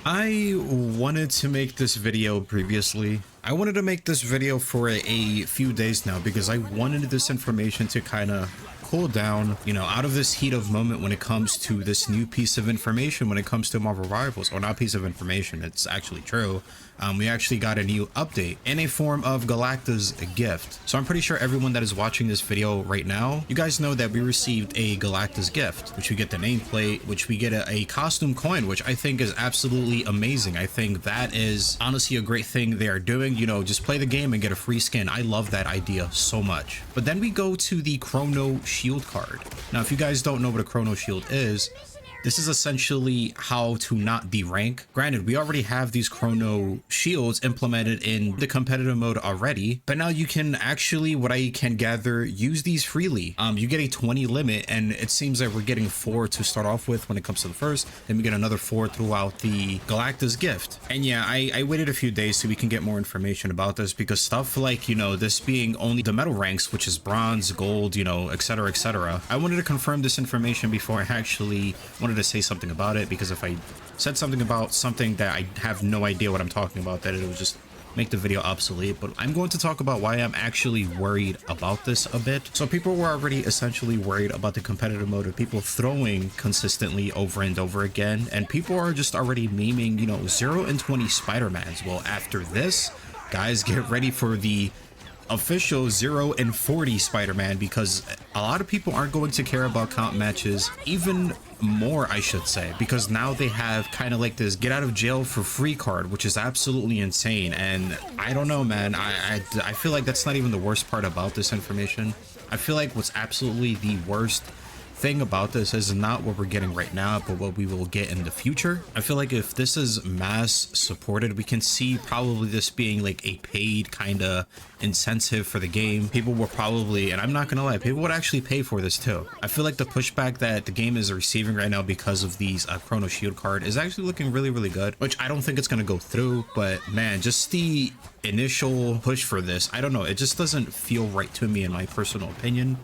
I wanted to make this video previously. I wanted to make this video for a few days now because I wanted this information to kind of cool down, out of this heat of moment when it comes to this new piece of information when it comes to Marvel Rivals. Or not piece of information, it's actually true. We actually got a new update in a form of Galacta's gift. So I'm pretty sure everyone that is watching this video right now, you guys know that we received a Galacta's gift, which we get the nameplate, which we get a costume coin, which I think is absolutely amazing. I think that is honestly a great thing they are doing. Just play the game and get a free skin. I love that idea so much. But then we go to the Chrono Shield card. Now, if you guys don't know what a Chrono Shield is, this is essentially how to not derank. Granted, we already have these Chrono Shields implemented in the competitive mode already, but now you can actually, what I can gather, use these freely. You get a 20 limit, and it seems that we're getting 4 to start off with when it comes to the first, then we get another 4 throughout the Galacta's gift. And yeah, I waited a few days so we can get more information about this, because stuff like, this being only the metal ranks, which is bronze, gold, etc, etc. I wanted to confirm this information before I actually wanted to say something about it, because if I said something about something that I have no idea what I'm talking about, that it would just make the video obsolete. But I'm going to talk about why I'm actually worried about this a bit. So people were already essentially worried about the competitive mode of people throwing consistently over and over again, and people are just already memeing 0 and 20 Spider-Mans. Well, after this, guys, get ready for the official 0 and 40 Spider-Man, because a lot of people aren't going to care about comp matches even more, I should say, because now they have kind of like this get out of jail for free card, which is absolutely insane. And I don't know, man, I feel like that's not even the worst part about this information. I feel like what's absolutely the worst thing about this is not what we're getting right now, but what we will get in the future. I feel like if this is mass supported, we can see probably this being like a paid kind of incentive for the game. People will probably, and I'm not gonna lie, people would actually pay for this too. I feel like the pushback that the game is receiving right now because of these Chrono Shield card is actually looking really, really good, which I don't think it's gonna go through. But man, just the initial push for this, I don't know, it just doesn't feel right to me in my personal opinion.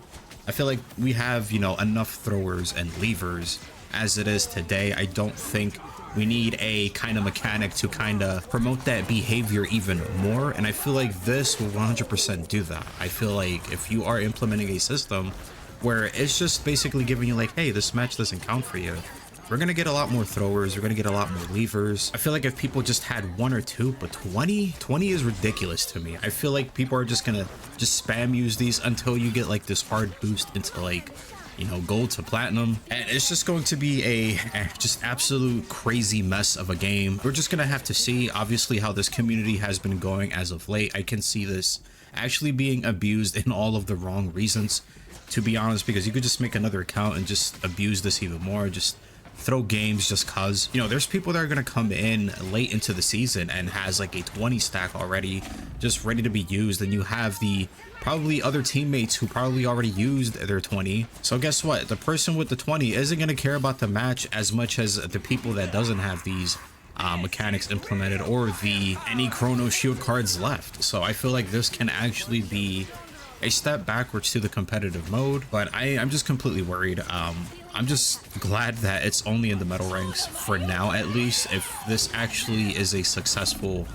I feel like we have, enough throwers and levers as it is today. I don't think we need a kind of mechanic to kind of promote that behavior even more. And I feel like this will 100% do that. I feel like if you are implementing a system where it's just basically giving you like, hey, this match doesn't count for you, we're going to get a lot more throwers. We're going to get a lot more levers. I feel like if people just had 1 or 2, but 20 is ridiculous to me. I feel like people are just going to just spam use these until you get like this hard boost into like, gold to platinum. And it's just going to be a just absolute crazy mess of a game. We're just going to have to see, obviously, how this community has been going as of late. I can see this actually being abused in all of the wrong reasons, to be honest, because you could just make another account and just abuse this even more. Just throw games just cause there's people that are going to come in late into the season and has like a 20 stack already just ready to be used, and you have the probably other teammates who probably already used their 20. So guess what, the person with the 20 isn't going to care about the match as much as the people that doesn't have these mechanics implemented or any Chrono Shield cards left. So I feel like this can actually be a step backwards to the competitive mode, but I'm just completely worried. I'm just glad that it's only in the metal ranks for now, at least. If this actually is a successful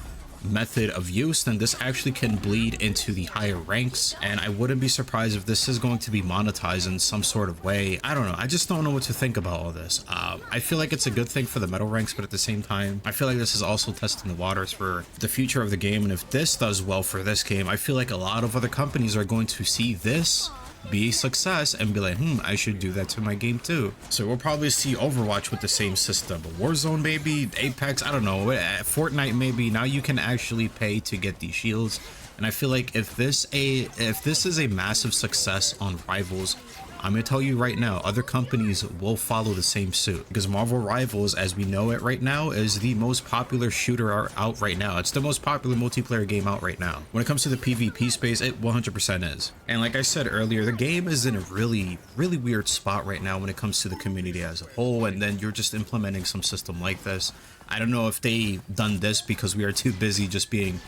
method of use, then this actually can bleed into the higher ranks, and I wouldn't be surprised if this is going to be monetized in some sort of way. I don't know, I just don't know what to think about all this. I feel like it's a good thing for the metal ranks, but at the same time I feel like this is also testing the waters for the future of the game. And if this does well for this game, I feel like a lot of other companies are going to see this be a success and be like, I should do that to my game too. So we'll probably see Overwatch with the same system, Warzone maybe, Apex, I don't know, Fortnite maybe. Now you can actually pay to get these shields. And I feel like if this is a massive success on Rivals, I'm going to tell you right now, other companies will follow the same suit, because Marvel Rivals, as we know it right now, is the most popular shooter out right now. It's the most popular multiplayer game out right now. When it comes to the PvP space, it 100% is. And like I said earlier, the game is in a really, really weird spot right now when it comes to the community as a whole. And then you're just implementing some system like this. I don't know if they done this because we are too busy just being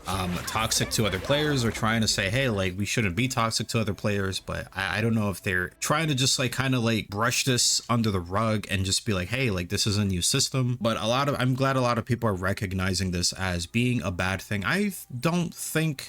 toxic to other players or trying to say, hey, like we shouldn't be toxic to other players. But I don't know if they're trying to just like kind of like brush this under the rug and just be like, hey, like this is a new system. But I'm glad a lot of people are recognizing this as being a bad thing. I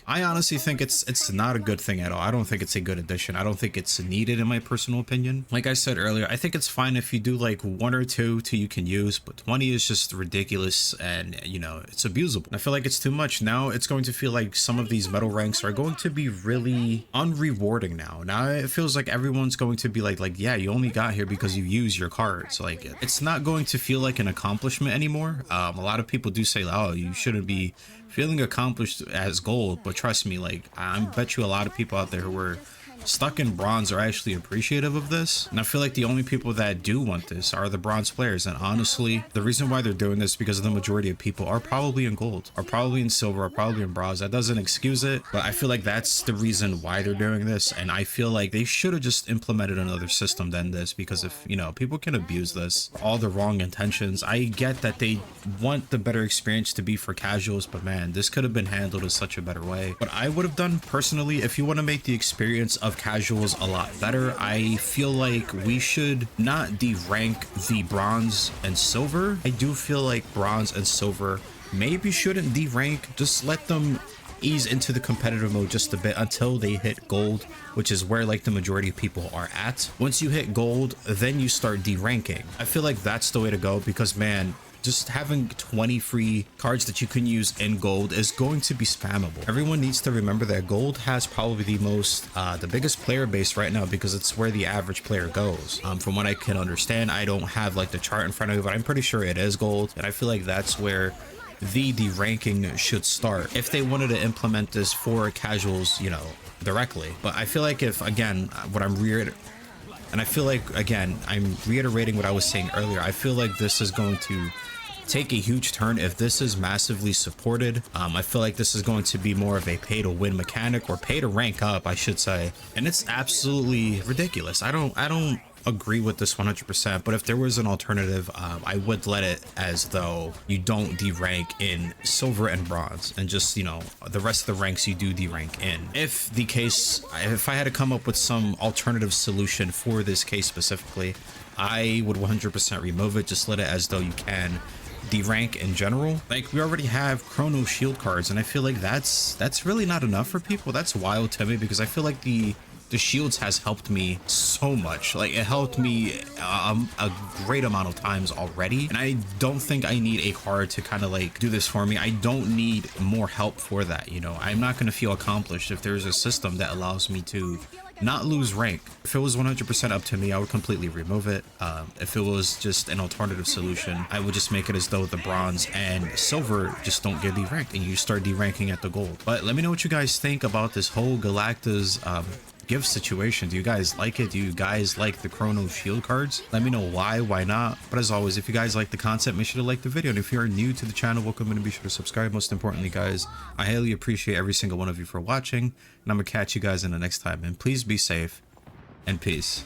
honestly think it's not a good thing at all. I don't think it's a good addition. I don't think it's needed in my personal opinion. Like I said earlier, I think it's fine if you do like 1 or 2 you can use, but 20 is just ridiculous, and you know, it's abusable. I feel like it's too much. Now it's going to feel like some of these medal ranks are going to be really unrewarding now. Now it feels like everyone's going to be like yeah, you only got here because you use your cards. Like it's not going to feel like an accomplishment anymore. A lot of people do say, oh, you shouldn't be feeling accomplished as gold, but trust me, like I bet you a lot of people out there who were stuck in bronze are actually appreciative of this. And I feel like the only people that do want this are the bronze players. And honestly, the reason why they're doing this is because the majority of people are probably in gold, are probably in silver, are probably in bronze. That doesn't excuse it, but I feel like that's the reason why they're doing this. And I feel like they should have just implemented another system than this, because if, you know, people can abuse this, all the wrong intentions. I get that they want the better experience to be for casuals, but man, this could have been handled in such a better way. What I would have done personally, if you want to make the experience of casuals a lot better, I feel like we should not de-rank the bronze and silver. I do feel like bronze and silver maybe shouldn't de-rank. Just let them ease into the competitive mode just a bit until they hit gold, which is where like the majority of people are at. Once you hit gold, then you start de-ranking. I feel like that's the way to go, because man, just having 20 free cards that you can use in gold is going to be spammable. Everyone needs to remember that gold has probably the biggest player base right now, because it's where the average player goes. From what I can understand, I don't have like the chart in front of me, but I'm pretty sure it is gold. And I feel like that's where the ranking should start if they wanted to implement this for casuals, you know, directly. But I feel like if, again, and I feel like, again, I'm reiterating what I was saying earlier, I feel like this is going to take a huge turn if this is massively supported. I feel like this is going to be more of a pay to win mechanic, or pay to rank up, I should say. And it's absolutely ridiculous. I don't agree with this 100%, but if there was an alternative, I would let it as though you don't de-rank in silver and bronze, and just, you know, the rest of the ranks you do de-rank in. If I had to come up with some alternative solution for this case specifically, I would 100% remove it. Just let it as though you can de-rank in general. Like, we already have Chrono Shield cards, and I feel like that's really not enough for people. That's wild to me, because I feel like the shields has helped me so much. Like, it helped me a great amount of times already, and I don't think I need a card to kind of like do this for me. I don't need more help for that, you know. I'm not going to feel accomplished if there's a system that allows me to not lose rank. If it was 100% up to me, I would completely remove it. If it was just an alternative solution, I would just make it as though the bronze and silver just don't get de-ranked, and you start de-ranking at the gold. But let me know what you guys think about this whole Galacta's gift situation. Do you guys like it? Do you guys like the Chrono Shield cards? Let me know why not. But as always, if you guys like the content, make sure to like the video, and if you're new to the channel, welcome, and be sure to subscribe. Most importantly, guys, I highly appreciate every single one of you for watching, and I'm gonna catch you guys in the next time. And please be safe, and peace.